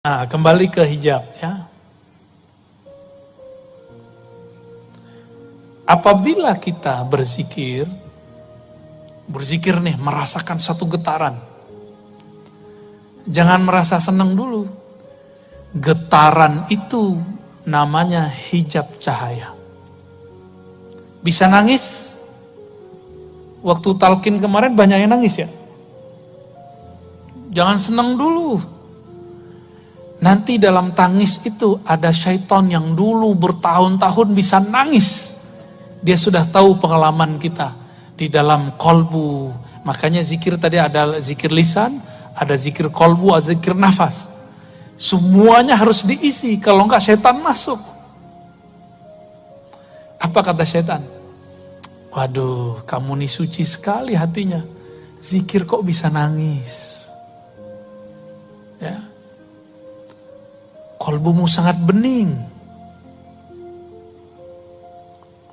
Nah, kembali ke hijab ya. Apabila kita berzikir nih merasakan satu getaran. Jangan merasa senang dulu. Getaran itu namanya hijab cahaya. Bisa nangis? Waktu talqin kemarin banyak yang nangis ya. Jangan senang dulu. Nanti dalam tangis itu ada syaitan yang dulu bertahun-tahun bisa nangis. Dia sudah tahu pengalaman kita di dalam kolbu. Makanya zikir tadi ada zikir lisan, ada zikir kolbu, ada zikir nafas. Semuanya harus diisi, kalau enggak syaitan masuk. Apa kata syaitan? Waduh, kamu nih suci sekali hatinya. Zikir kok bisa nangis? Ya. Kolbumu sangat bening.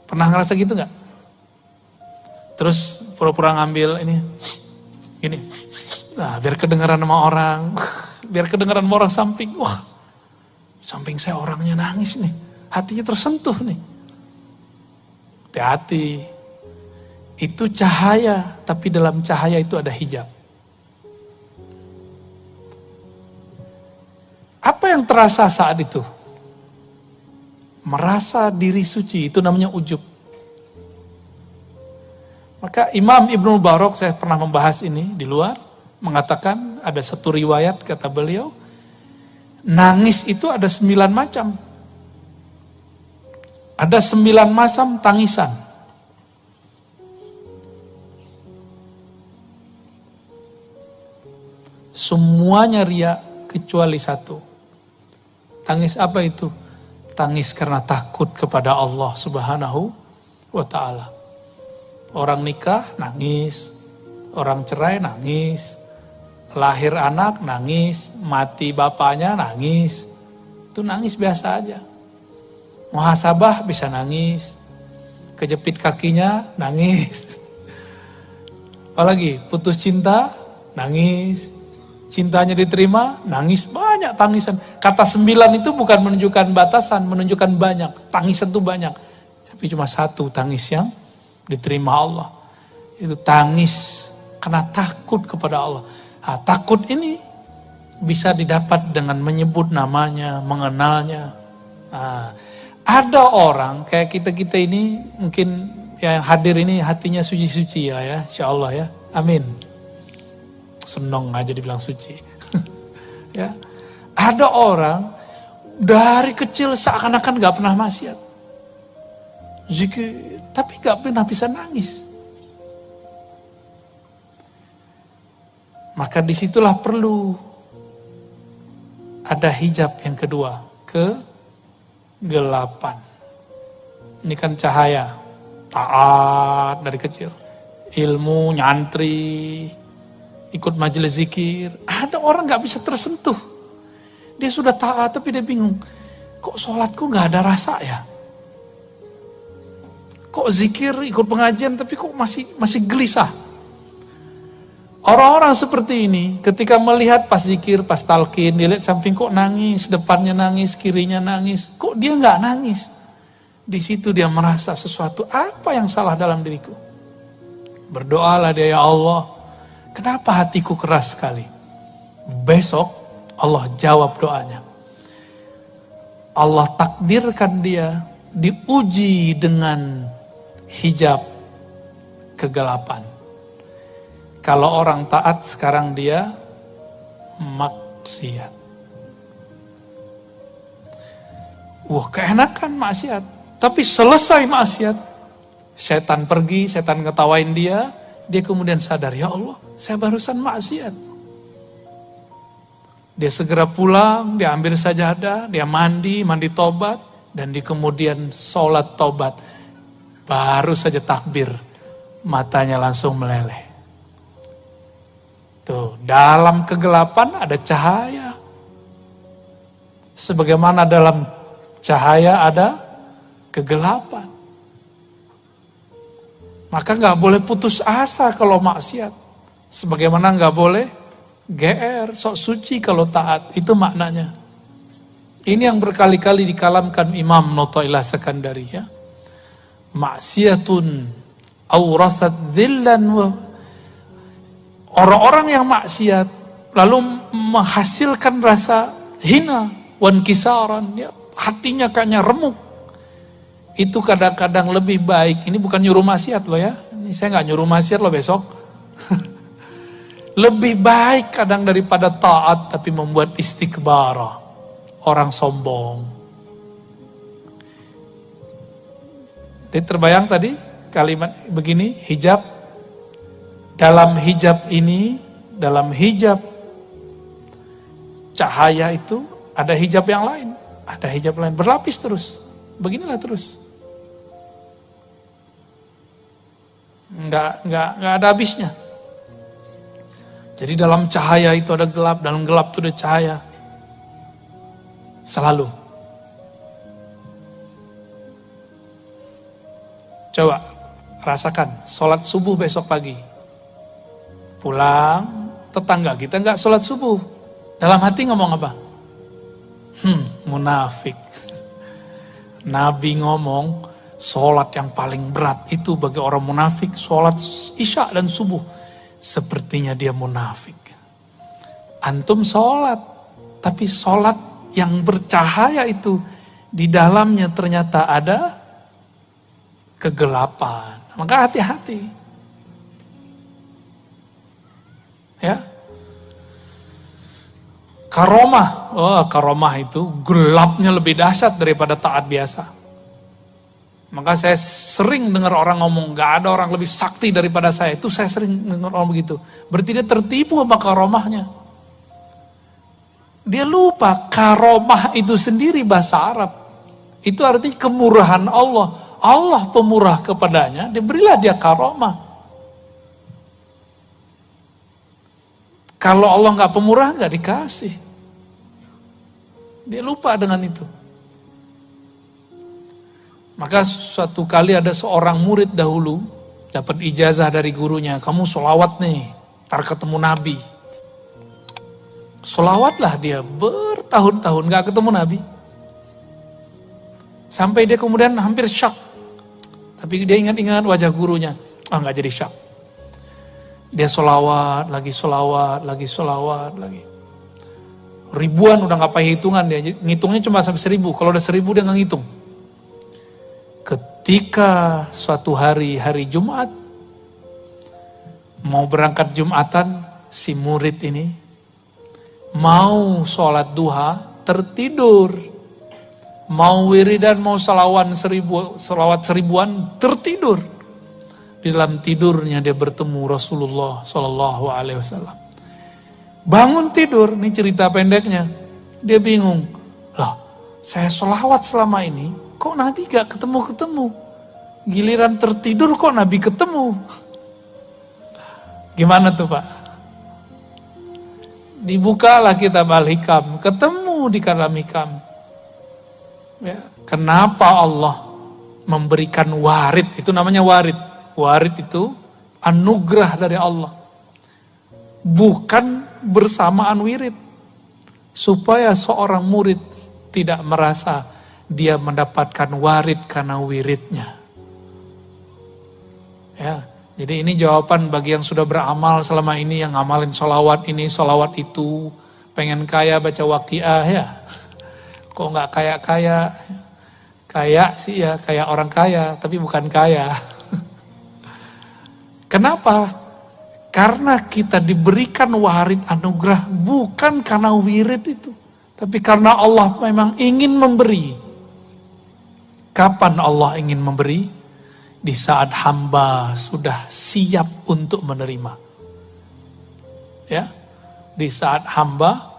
Pernah ngerasa gitu gak? Terus pura-pura ngambil ini. Nah, biar kedengaran sama orang. Biar kedengaran sama orang samping. Wah, samping saya orangnya nangis nih. Hatinya tersentuh nih. Hati-hati. Itu cahaya, tapi dalam cahaya itu ada hijab. Apa yang terasa saat itu? Merasa diri suci, itu namanya ujub. Maka Imam Ibnu Mubarak, saya pernah membahas ini di luar, mengatakan ada satu riwayat kata beliau, nangis itu ada 9 macam. Ada 9 macam tangisan. Semuanya ria kecuali satu. Tangis apa itu? Tangis karena takut kepada Allah Subhanahu wa ta'ala. Orang nikah nangis, orang cerai nangis, lahir anak nangis, mati bapaknya nangis. Itu nangis biasa aja. Muhasabah bisa nangis, kejepit kakinya nangis. Apalagi putus cinta nangis. Cintanya diterima, nangis, banyak tangisan. Kata 9 itu bukan menunjukkan batasan, menunjukkan banyak. Tangisan itu banyak. Tapi cuma satu tangis yang diterima Allah. Itu tangis karena takut kepada Allah. Nah, takut ini bisa didapat dengan menyebut namanya, mengenalnya. Nah, ada orang kayak kita-kita ini, mungkin yang hadir ini hatinya suci-suci ya, insya Allah ya. Amin. Senang aja dibilang suci. Ya. Ada orang dari kecil seakan-akan gak pernah maksiat. Zikir, tapi gak pernah bisa nangis. Maka disitulah perlu ada hijab yang kedua, kegelapan. Ini kan cahaya, taat dari kecil. Ilmu, nyantri, ikut majelis zikir. Ada orang gak bisa tersentuh. Dia sudah taat tapi dia bingung. Kok sholatku gak ada rasa ya? Kok zikir ikut pengajian tapi kok masih gelisah? Orang-orang seperti ini ketika melihat pas zikir, pas talqin, dilihat samping kok nangis, depannya nangis, kirinya nangis. Kok dia gak nangis? Di situ dia merasa sesuatu, apa yang salah dalam diriku? Berdoalah dia, ya Allah, kenapa hatiku keras sekali? Besok Allah jawab doanya. Allah takdirkan dia diuji dengan hijab kegelapan. Kalau orang taat sekarang dia maksiat. Wah, keenakan maksiat. Tapi selesai maksiat, setan pergi, setan ngetawain dia kemudian sadar, ya Allah, saya barusan maksiat. Dia segera pulang, dia ambil sajadah, dia mandi tobat, dan dia kemudian sholat tobat. Baru saja takbir, matanya langsung meleleh. Tuh, dalam kegelapan ada cahaya. Sebagaimana dalam cahaya ada kegelapan. Maka gak boleh putus asa kalau maksiat. Sebagaimana gak boleh GR, sok suci kalau taat, itu maknanya. Ini yang berkali-kali dikalamkan Imam Notoilah Sekandari ya. Maksiatun awrasat dhillan wa, orang-orang yang maksiat lalu menghasilkan rasa hina wan kisaran ya, hatinya kayaknya remuk. Itu kadang-kadang lebih baik, ini bukan nyuruh maksiat loh ya. Ini saya nggak nyuruh maksiat loh besok. Lebih baik kadang daripada taat tapi membuat istikbara, orang sombong. Jadi terbayang tadi kalimat begini, hijab. Dalam hijab ini, dalam hijab cahaya itu ada hijab yang lain, ada hijab lain, berlapis terus. Beginilah terus. Enggak ada habisnya. Jadi dalam cahaya itu ada gelap, dalam gelap itu ada cahaya. Selalu. Coba rasakan, sholat subuh besok pagi. Pulang, tetangga kita nggak sholat subuh. Dalam hati ngomong apa? Munafik. Nabi ngomong, sholat yang paling berat itu bagi orang munafik, sholat isya dan subuh. Sepertinya dia munafik. Antum sholat, tapi sholat yang bercahaya itu, di dalamnya ternyata ada kegelapan. Maka hati-hati. Ya. Karomah, karomah itu gelapnya lebih dahsyat daripada taat biasa. Maka saya sering dengar orang ngomong, gak ada orang lebih sakti daripada saya. Itu saya sering dengar orang begitu. Berarti dia tertipu sama karomahnya. Dia lupa, karomah itu sendiri bahasa Arab. Itu artinya kemurahan Allah. Allah pemurah kepadanya, diberilah dia karomah. Kalau Allah gak pemurah, gak dikasih. Dia lupa dengan itu. Maka suatu kali ada seorang murid dahulu, dapat ijazah dari gurunya, kamu sholawat nih, ntar ketemu Nabi. Sholawatlah dia bertahun-tahun gak ketemu Nabi. Sampai dia kemudian hampir syak. Tapi dia ingat-ingat wajah gurunya, gak jadi syak. Dia sholawat lagi. Ribuan udah gak pakai hitungan dia, ngitungnya cuma sampai 1000, kalau udah 1000 dia gak ngitung. Ketika suatu hari Jumat, mau berangkat Jumatan, si murid ini mau sholat duha, tertidur. Mau wiridan, mau salawat seribuan, tertidur. Di dalam tidurnya dia bertemu Rasulullah SAW. Bangun tidur, ini cerita pendeknya. Dia bingung, lah saya sholawat selama ini, kok Nabi gak ketemu-ketemu? Giliran tertidur kok Nabi ketemu? Gimana tuh Pak? Dibukalah kitab Al-Hikam, ketemu di dalam Hikam. Ya, kenapa Allah memberikan warid? Itu namanya warid. Warid itu anugerah dari Allah. Bukan bersamaan wirid. Supaya seorang murid tidak merasa dia mendapatkan warid karena wiridnya. Ya, jadi ini jawaban bagi yang sudah beramal selama ini, yang ngamalin sholawat ini, sholawat itu, pengen kaya baca waqiah ya. Kok nggak kaya-kaya? Kaya sih ya, kayak orang kaya, tapi bukan kaya. Kenapa? Karena kita diberikan warid anugerah bukan karena wirid itu, tapi karena Allah memang ingin memberi. Kapan Allah ingin memberi? Di saat hamba sudah siap untuk menerima. Ya, di saat hamba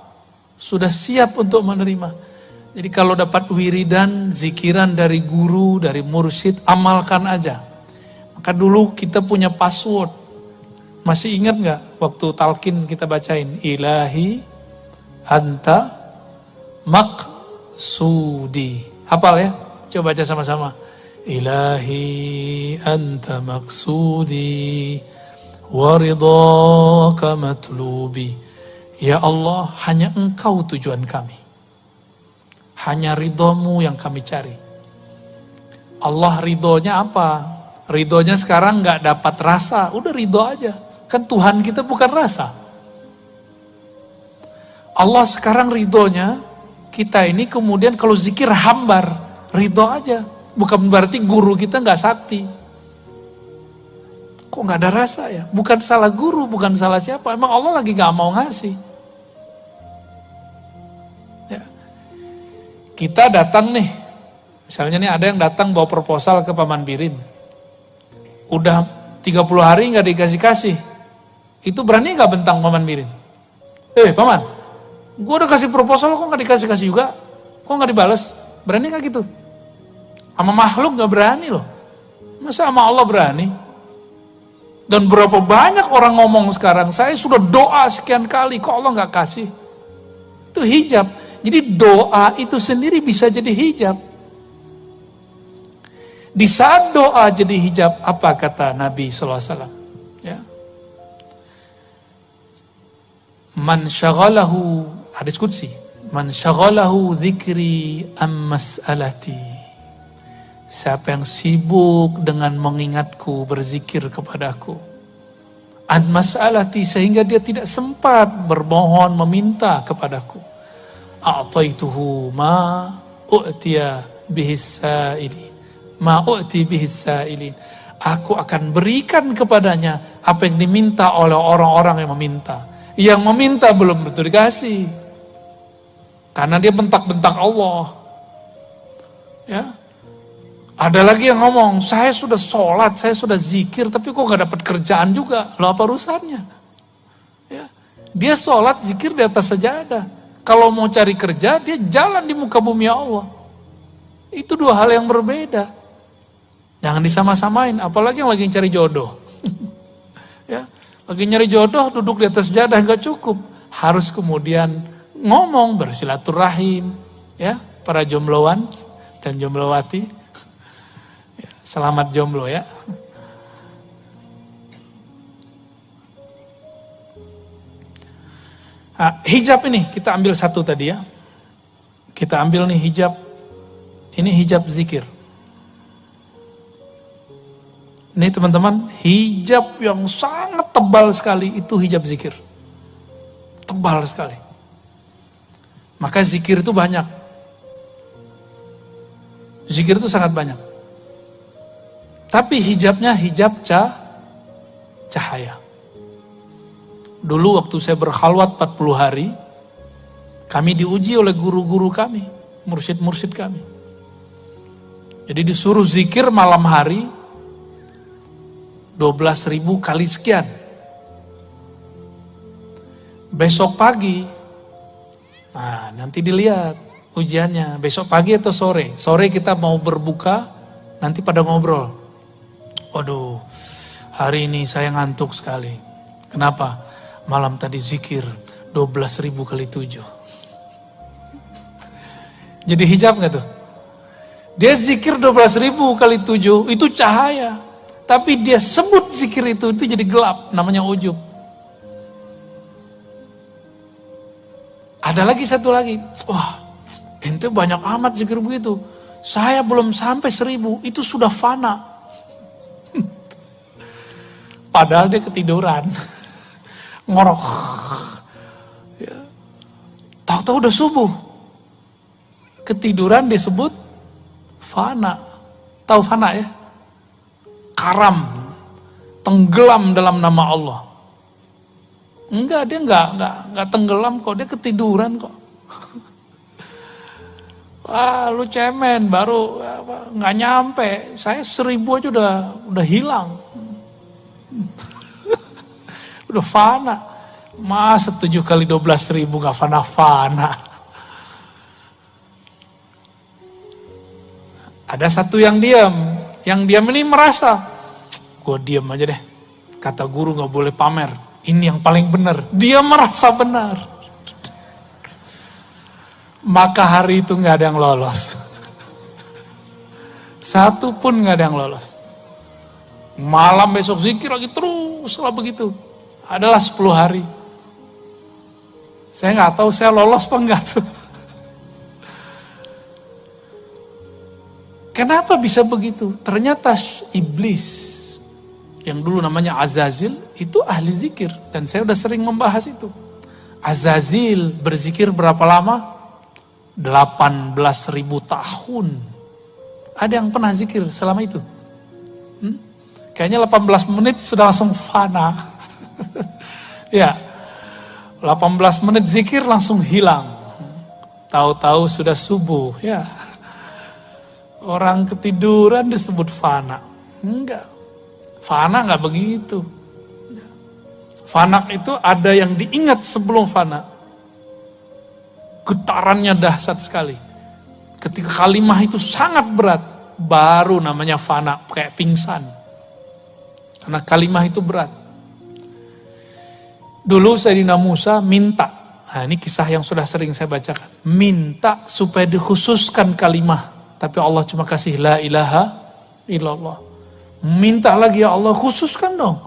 sudah siap untuk menerima. Jadi kalau dapat wiridan, zikiran dari guru, dari mursyid, amalkan aja. Maka dulu kita punya password. Masih ingat nggak waktu talqin kita bacain, Ilahi anta maksudi. Hafal ya? Coba baca sama-sama. Ilahi anta maksudi waridhaka matlubi. Ya Allah, hanya Engkau tujuan kami. Hanya ridhomu yang kami cari. Allah ridhonya apa? Ridhonya sekarang gak dapat rasa, udah ridho aja. Kan Tuhan kita bukan rasa. Allah sekarang ridhonya, kita ini kemudian kalau zikir hambar, ridho aja. Bukan berarti guru kita gak sakti. Kok gak ada rasa ya? Bukan salah guru, bukan salah siapa. Emang Allah lagi gak mau ngasih. Ya. Kita datang nih, misalnya nih ada yang datang bawa proposal ke Paman Birin. Udah 30 hari gak dikasih-kasih. Itu berani gak bentang Paman Birin? Paman, gue udah kasih proposal kok gak dikasih-kasih juga? Kok gak dibales? Berani gak gitu? Sama makhluk gak berani loh. Masa sama Allah berani? Dan berapa banyak orang ngomong sekarang, saya sudah doa sekian kali, kok Allah gak kasih? Itu hijab. Jadi doa itu sendiri bisa jadi hijab. Di saat doa jadi hijab, apa kata Nabi SAW? Ya. Man syaghalahu, hadis qudsi, man syaghalahu dzikri am mas'alati. Siapa yang sibuk dengan mengingatku, berzikir kepadaku. An mas'alati, sehingga dia tidak sempat bermohon, meminta kepadaku. A'taituhu ma u'tiya bihis sa'ilin. Ma u'ti bihis sa'ilin. Aku akan berikan kepadanya apa yang diminta oleh orang-orang yang meminta. Yang meminta belum tentu dikasih. Karena dia bentak-bentak Allah. Ya. Ada lagi yang ngomong, saya sudah sholat, saya sudah zikir, tapi kok gak dapat kerjaan juga. Loh apa urusannya? Ya. Dia sholat, zikir di atas sajadah. Kalau mau cari kerja, dia jalan di muka bumi Allah. Itu dua hal yang berbeda. Jangan disama-samain, apalagi yang lagi cari jodoh. Ya. Lagi nyari jodoh, duduk di atas sajadah gak cukup. Harus kemudian ngomong, bersilaturahim. Ya, para jombloan dan jomblowati. Selamat jomblo ya. Nah, hijab ini kita ambil satu tadi ya. Kita ambil nih hijab. Ini hijab zikir. Ini teman-teman, hijab yang sangat tebal sekali itu hijab zikir. Tebal sekali. Maka zikir itu banyak. Zikir itu sangat banyak. Tapi hijabnya hijab cahaya. Dulu waktu saya berkhalwat 40 hari, kami diuji oleh guru-guru kami, mursyid-mursyid kami. Jadi disuruh zikir malam hari, 12.000 kali sekian. Besok pagi, nah nanti dilihat ujiannya, besok pagi atau sore. Sore kita mau berbuka, nanti pada ngobrol. Waduh, hari ini saya ngantuk sekali. Kenapa? Malam tadi zikir 12.000 kali 7. Jadi hijab gak tuh? Dia zikir 12.000 kali 7, itu cahaya. Tapi dia sebut zikir itu jadi gelap, namanya ujub. Ada lagi satu lagi, wah ente banyak amat zikir begitu. Saya belum sampai 1.000, itu sudah fana. Padahal dia ketiduran, ngorok. Ya. Tahu-tahu udah subuh. Ketiduran disebut fana. Tahu fana ya? Karam, tenggelam dalam nama Allah. Enggak, dia enggak tenggelam kok, dia ketiduran kok. Wah, lu cemen, baru nggak nyampe. Saya 1.000 aja udah hilang. Udah fana. Masa 7 kali 12.000 gak fana-fana. Ada satu yang diam. Yang diam ini merasa, gue diam aja deh. Kata guru gak boleh pamer. Ini yang paling benar. Dia merasa benar. Maka hari itu gak ada yang lolos. Satu pun gak ada yang lolos. Malam besok zikir lagi terus lah begitu. Adalah 10 hari. Saya nggak tahu saya lolos apa enggak tuh. Kenapa bisa begitu? Ternyata iblis yang dulu namanya Azazil itu ahli zikir. Dan saya udah sering membahas itu. Azazil berzikir berapa lama? 18.000 tahun. Ada yang pernah zikir selama itu? Kayaknya 18 menit sudah langsung fana. Ya, 18 menit zikir langsung hilang. Tahu-tahu sudah subuh, ya. Orang ketiduran disebut fana. Enggak. Fana enggak begitu. Fana itu ada yang diingat sebelum fana. Getarannya dahsyat sekali. Ketika kalimah itu sangat berat, baru namanya fana, kayak pingsan. Karena kalimah itu berat. Dulu Sayyidina Musa minta, nah ini kisah yang sudah sering saya bacakan, minta supaya dikhususkan kalimah, tapi Allah cuma kasih la ilaha illallah. Minta lagi, ya Allah khususkan dong.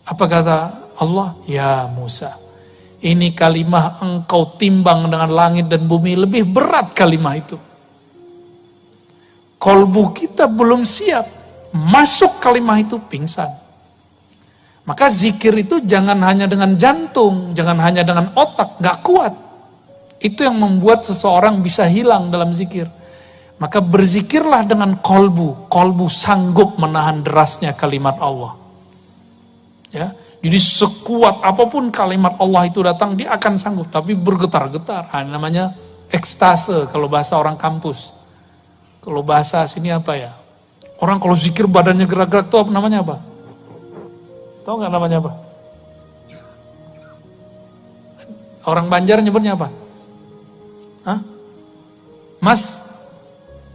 Apa kata Allah? Ya Musa, ini kalimah engkau timbang dengan langit dan bumi, lebih berat kalimah itu. Kolbu kita belum siap, masuk kalimah itu pingsan. Maka zikir itu jangan hanya dengan jantung, jangan hanya dengan otak, gak kuat. Itu yang membuat seseorang bisa hilang dalam zikir. Maka berzikirlah dengan kolbu. Kolbu sanggup menahan derasnya kalimat Allah. Ya, jadi sekuat apapun kalimat Allah itu datang, dia akan sanggup. Tapi bergetar-getar, namanya ekstase kalau bahasa orang kampus. Kalau bahasa sini apa ya? Orang kalau zikir badannya gerak-gerak itu namanya apa? Tahu nggak namanya apa? Orang Banjar nyebutnya apa? Hah?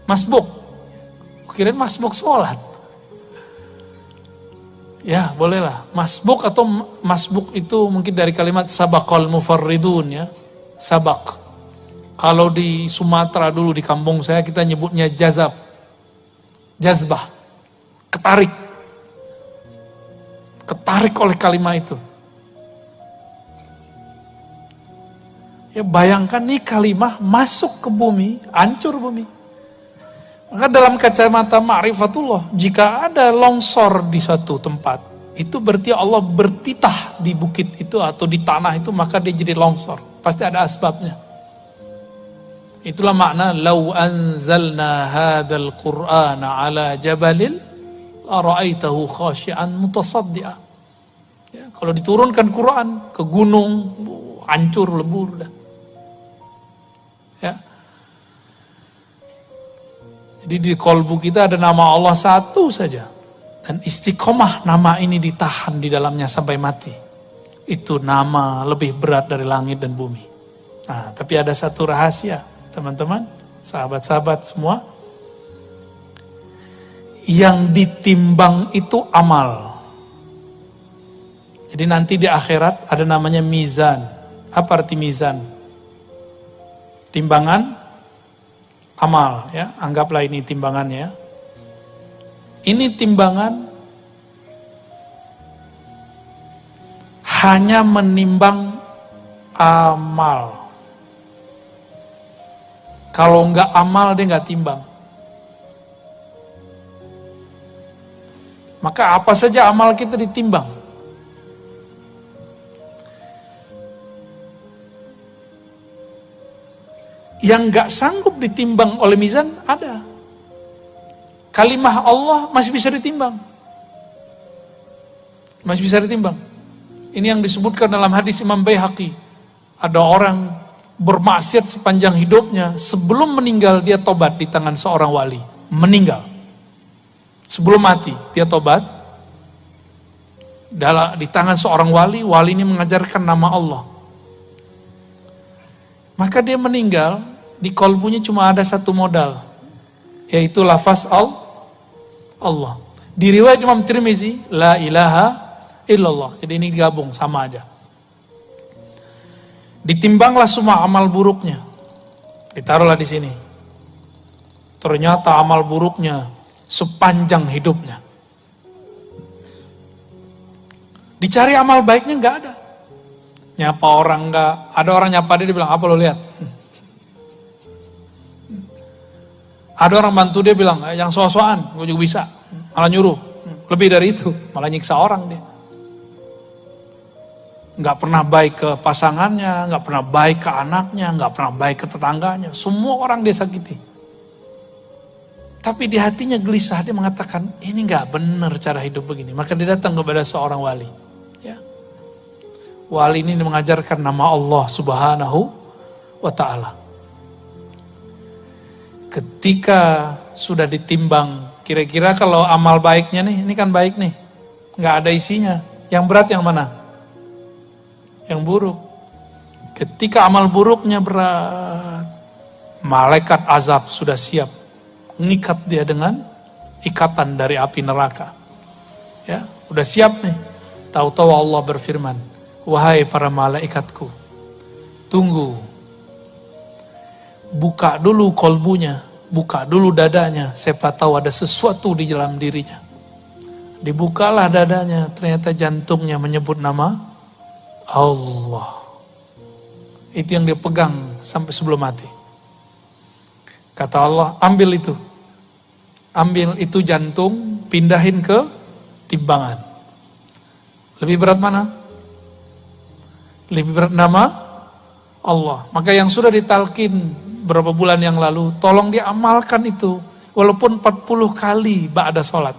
Masbuk. Kirain masbuk sholat. Ya, bolehlah. Masbuk atau masbuk itu mungkin dari kalimat sabaqal mufarridun ya. Sabak. Kalau di Sumatera dulu di kampung saya kita nyebutnya jazab. Jazbah. Ketarik. Ketarik oleh kalimat itu. Ya bayangkan nih kalimah masuk ke bumi, hancur bumi. Maka dalam kacamata ma'rifatullah, jika ada longsor di suatu tempat, itu berarti Allah bertitah di bukit itu atau di tanah itu, maka dia jadi longsor. Pasti ada asbabnya. Itulah makna lau anzalna hadzal qur'ana ala jabalil ra'aitahu khashi'an mutasaddi'a. Ya, kalau diturunkan Quran ke gunung, hancur lebur dah. Ya. Jadi di kolbu kita ada nama Allah satu saja. Dan istiqomah nama ini ditahan di dalamnya sampai mati. Itu nama lebih berat dari langit dan bumi. Nah, tapi ada satu rahasia, teman-teman, sahabat-sahabat semua. Yang ditimbang itu amal. Jadi nanti di akhirat ada namanya mizan. Apa arti mizan? Timbangan amal ya. Anggaplah ini timbangannya. Ini timbangan hanya menimbang amal. Kalau enggak amal dia enggak timbang. Maka apa saja amal kita ditimbang. Yang gak sanggup ditimbang oleh mizan ada. Kalimah Allah masih bisa ditimbang. Masih bisa ditimbang. Ini yang disebutkan dalam hadis Imam Baihaqi. Ada orang bermaksiat sepanjang hidupnya. Sebelum meninggal dia tobat di tangan seorang wali. Meninggal. Sebelum mati, dia tobat. Di tangan seorang wali, wali ini mengajarkan nama Allah. Maka dia meninggal, di kolbunya cuma ada satu modal. Yaitu lafaz Allah. Di riwayat Imam Tirmizi, la ilaha illallah. Jadi ini digabung, sama aja. Ditimbanglah semua amal buruknya. Ditaruhlah di sini. Ternyata amal buruknya sepanjang hidupnya. Dicari amal baiknya nggak ada. Nyapa orang enggak, ada orang nyapa dia bilang, apa lo lihat? Ada orang bantu dia bilang, yang so-soan, gue juga bisa. Malah nyuruh, lebih dari itu, malah nyiksa orang dia. Nggak pernah baik ke pasangannya, nggak pernah baik ke anaknya, nggak pernah baik ke tetangganya. Semua orang dia sakiti. Tapi di hatinya gelisah, dia mengatakan, ini nggak benar cara hidup begini. Maka dia datang kepada seorang wali. Ya. Wali ini mengajarkan nama Allah Subhanahu wa Ta'ala. Ketika sudah ditimbang, kira-kira kalau amal baiknya nih, ini kan baik nih, nggak ada isinya. Yang berat yang mana? Yang buruk. Ketika amal buruknya berat, malaikat azab sudah siap mengikat dia dengan ikatan dari api neraka. Ya, udah siap nih. Tahu-tahu Allah berfirman, wahai para malaikatku, tunggu. Buka dulu kolbunya, buka dulu dadanya, siapa tahu ada sesuatu di dalam dirinya. Dibukalah dadanya, ternyata jantungnya menyebut nama Allah. Itu yang dia pegang sampai sebelum mati. Kata Allah, ambil itu. Ambil itu jantung, pindahin ke timbangan. Lebih berat mana? Lebih berat nama Allah. Maka yang sudah ditalkin berapa bulan yang lalu, tolong diamalkan itu. Walaupun 40 kali ba'da sholat.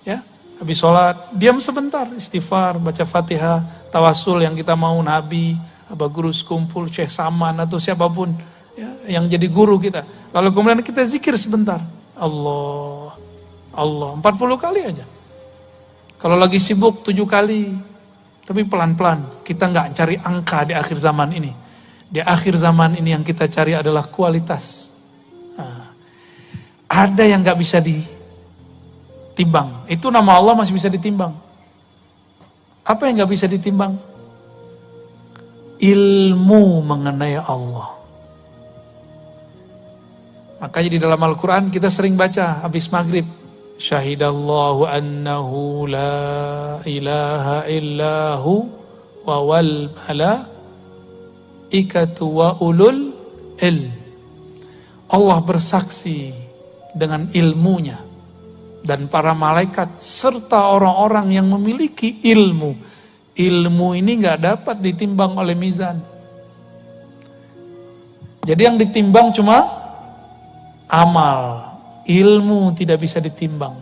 Ya, habis sholat, diam sebentar, istighfar, baca Fatihah, tawasul yang kita mau, Nabi, Abah Guru Sekumpul, Syekh Saman, atau siapapun ya, yang jadi guru kita. Lalu kemudian kita zikir sebentar. Allah, Allah, 40 kali aja. Kalau lagi sibuk 7 kali. Tapi pelan-pelan, kita nggak cari angka di akhir zaman ini. Di akhir zaman ini yang kita cari adalah kualitas. Nah, ada yang nggak bisa ditimbang. Itu nama Allah masih bisa ditimbang. Apa yang nggak bisa ditimbang? Ilmu mengenai Allah. Makanya di dalam Al-Quran kita sering baca habis maghrib. Syahidallahu annahu la ilaha illahu wa wal malaikatu wa ulul ilm. Allah bersaksi dengan ilmunya dan para malaikat serta orang-orang yang memiliki ilmu. Ilmu ini gak dapat ditimbang oleh mizan. Jadi yang ditimbang cuma amal. Ilmu tidak bisa ditimbang.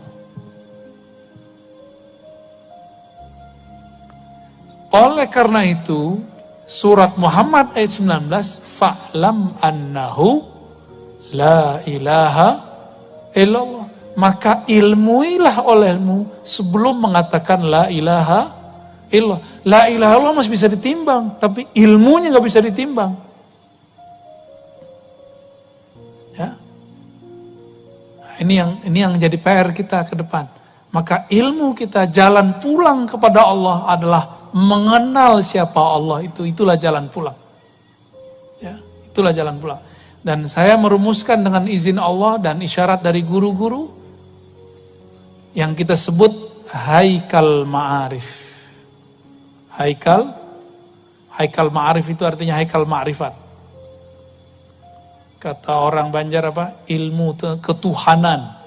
Oleh karena itu, surat Muhammad ayat 19, fa'lam annahu la ilaha illallah. Maka ilmuilah olehmu sebelum mengatakan la ilaha illallah. La ilaha illallah masih bisa ditimbang, tapi ilmunya gak bisa ditimbang. Ya. Ini yang jadi PR kita ke depan. Maka ilmu kita, jalan pulang kepada Allah adalah mengenal siapa Allah itu. Itulah jalan pulang. Ya, itulah jalan pulang. Dan saya merumuskan dengan izin Allah dan isyarat dari guru-guru yang kita sebut haikal ma'arif. Haikal ma'arif itu artinya haikal ma'rifat. Kata orang Banjar apa? Ilmu ketuhanan.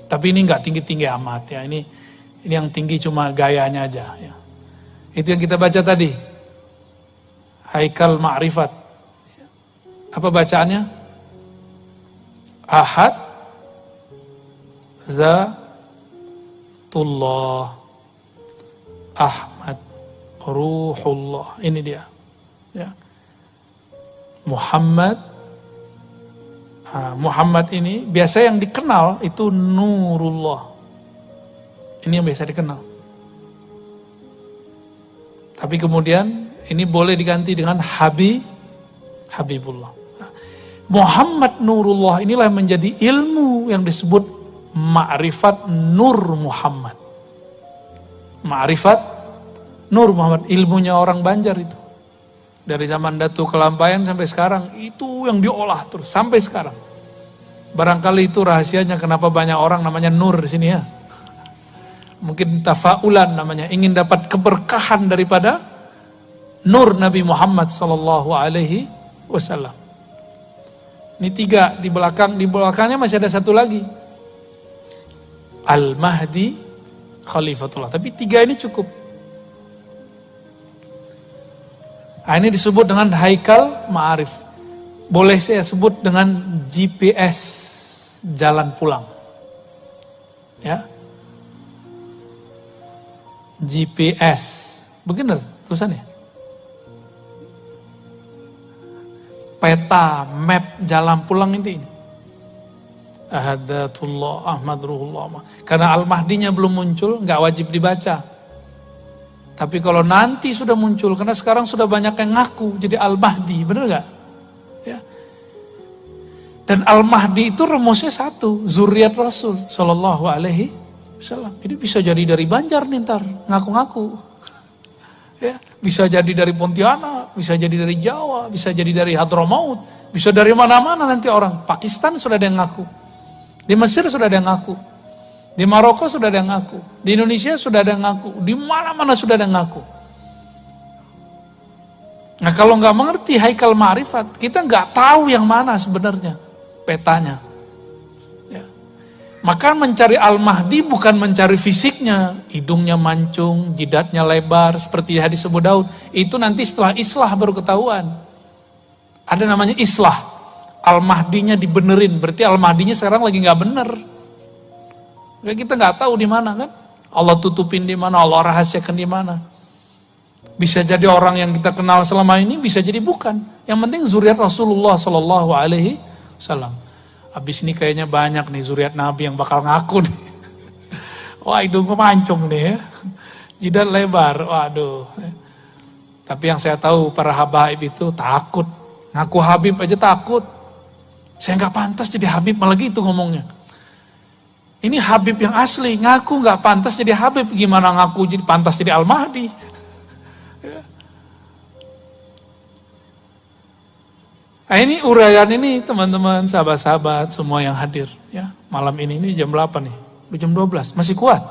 Tapi ini nggak tinggi-tinggi amat ya. Ini yang tinggi cuma gayanya aja ya. Itu yang kita baca tadi. Haikal ma'rifat. Apa bacaannya? Ahad Zatullah Ahmad Ruhullah. Ini dia. Ya. Muhammad ini biasa yang dikenal itu Nurullah. Ini yang biasa dikenal. Tapi kemudian ini boleh diganti dengan Habibullah. Muhammad Nurullah inilah menjadi ilmu yang disebut ma'rifat Nur Muhammad. Ma'rifat Nur Muhammad, ilmunya orang Banjar itu. Dari zaman Datu Kelampayan sampai sekarang, itu yang diolah terus, sampai sekarang. Barangkali itu rahasianya kenapa banyak orang namanya Nur di sini ya. Mungkin tafaulan namanya, ingin dapat keberkahan daripada nur Nabi Muhammad sallallahu alaihi wasallam. Ini 3 di belakangnya masih ada satu lagi. Al-Mahdi Khalifatullah. Tapi 3 ini cukup. Nah, ini disebut dengan Haikal Ma'arif. Boleh saya sebut dengan GPS jalan pulang. Ya. GPS. Benar tulisannya? Peta, map jalan pulang ini. Ahadatullah, Ahmad Ruhullah. Karena Al-Mahdinya belum muncul, nggak wajib dibaca. Tapi kalau nanti sudah muncul, karena sekarang sudah banyak yang ngaku jadi Al-Mahdi, bener nggak? Ya. Dan Al-Mahdi itu rumusnya satu, zuriat Rasul Sallallahu Alaihi Wasallam. Ini bisa jadi dari Banjar nih ntar, ngaku-ngaku. Ya, bisa jadi dari Pontianak, bisa jadi dari Jawa, bisa jadi dari Hadramaut, bisa dari mana-mana nanti orang. Pakistan sudah ada yang ngaku, di Mesir sudah ada yang ngaku, di Maroko sudah ada yang ngaku, di Indonesia sudah ada yang ngaku, di mana-mana sudah ada yang ngaku. Nah kalau nggak mengerti Haikal Ma'rifat, kita nggak tahu yang mana sebenarnya petanya. Maka mencari Al-Mahdi bukan mencari fisiknya, hidungnya mancung, jidatnya lebar, seperti hadis Abu Daud. Itu nanti setelah islah baru ketahuan. Ada namanya islah. Al-Mahdinya dibenerin, berarti Al-Mahdinya sekarang lagi nggak bener. Kita nggak tahu di mana kan? Allah tutupin di mana, Allah rahasiakan di mana. Bisa jadi orang yang kita kenal selama ini, bisa jadi bukan. Yang penting zuriat Rasulullah Sallallahu Alaihi Wasallam. Habis ini kayaknya banyak nih zuriat Nabi yang bakal ngaku nih. Wah hidungnya mancung nih ya. Jidat lebar, waduh. Tapi yang saya tahu para habaib itu takut. Ngaku Habib aja takut. Saya nggak pantas jadi Habib, malah gitu ngomongnya. Ini Habib yang asli, ngaku nggak pantas jadi Habib. Gimana ngaku jadi pantas jadi Al-Mahdi? Nah ini uraian ini teman-teman, sahabat-sahabat semua yang hadir ya. Malam ini jam 8 nih, udah jam 12, masih kuat?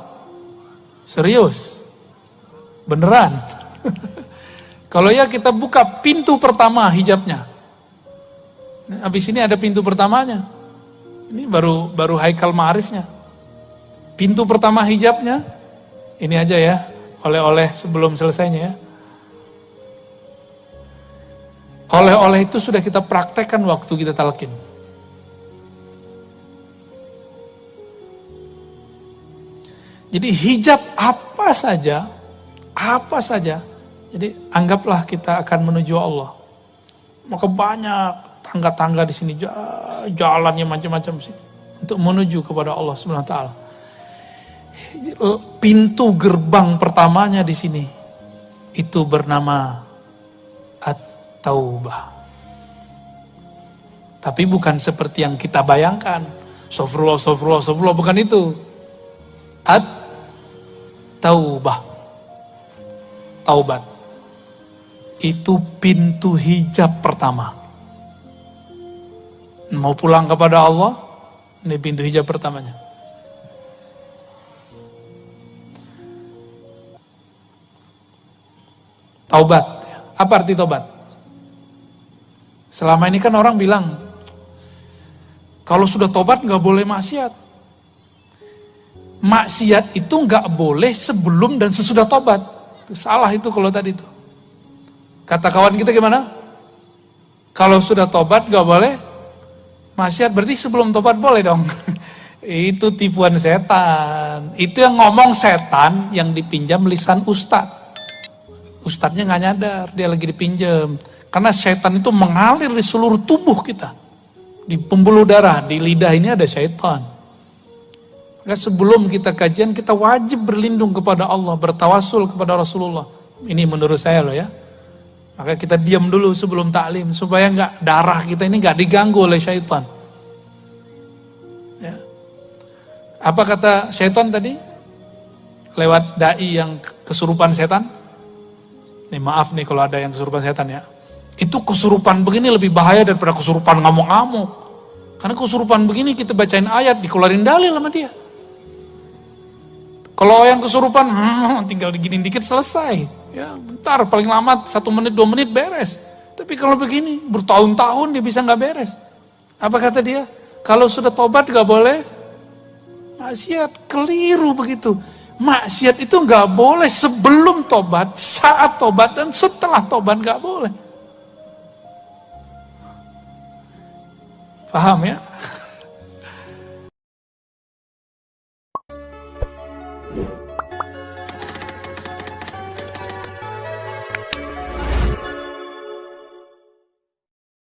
Serius? Beneran? Kalau ya kita buka pintu pertama hijabnya. Habis ini ada pintu pertamanya. Ini baru Haikal Ma'arifnya. Pintu pertama hijabnya, ini aja ya, oleh-oleh sebelum selesainya ya. Oleh-oleh itu sudah kita praktekkan waktu kita talqin. Jadi hijab apa saja. Jadi anggaplah kita akan menuju Allah. Maka banyak tangga-tangga di sini, jalannya macam-macam sih untuk menuju kepada Allah Subhanahu wa taala. Pintu gerbang pertamanya di sini itu bernama Taubah. Tapi bukan seperti yang kita bayangkan. Astagfirullah, bukan itu. Taubah. Taubat. Itu pintu hijab pertama. Mau pulang kepada Allah, ini pintu hijab pertamanya. Taubat. Apa arti taubat? Selama ini kan orang bilang, kalau sudah tobat nggak boleh maksiat. Maksiat itu nggak boleh sebelum dan sesudah tobat. Salah itu kalau tadi itu. Kata kawan kita gimana? Kalau sudah tobat nggak boleh maksiat, berarti sebelum tobat boleh dong. Itu tipuan setan. Itu yang ngomong setan yang dipinjam lisan ustadz. Ustadznya nggak nyadar, dia lagi dipinjam. Karena syaitan itu mengalir di seluruh tubuh kita. Di pembuluh darah, di lidah ini ada syaitan. Maka sebelum kita kajian, kita wajib berlindung kepada Allah, bertawasul kepada Rasulullah. Ini menurut saya loh ya. Maka kita diam dulu sebelum taklim, supaya darah kita ini nggak diganggu oleh syaitan. Ya. Apa kata syaitan tadi? Lewat dai yang kesurupan setan. Nih maaf nih kalau ada yang kesurupan setan ya. Itu kesurupan begini lebih bahaya daripada kesurupan ngamuk-ngamuk. Karena kesurupan begini kita bacain ayat, dikeluarin dalil sama dia. Kalau yang kesurupan, tinggal diginin dikit selesai. Ya, bentar, paling lama 1 menit, 2 menit beres. Tapi kalau begini, bertahun-tahun dia bisa nggak beres. Apa kata dia? Kalau sudah tobat nggak boleh maksiat, keliru begitu. Maksiat itu nggak boleh sebelum tobat, saat tobat, dan setelah tobat nggak boleh. Paham ya?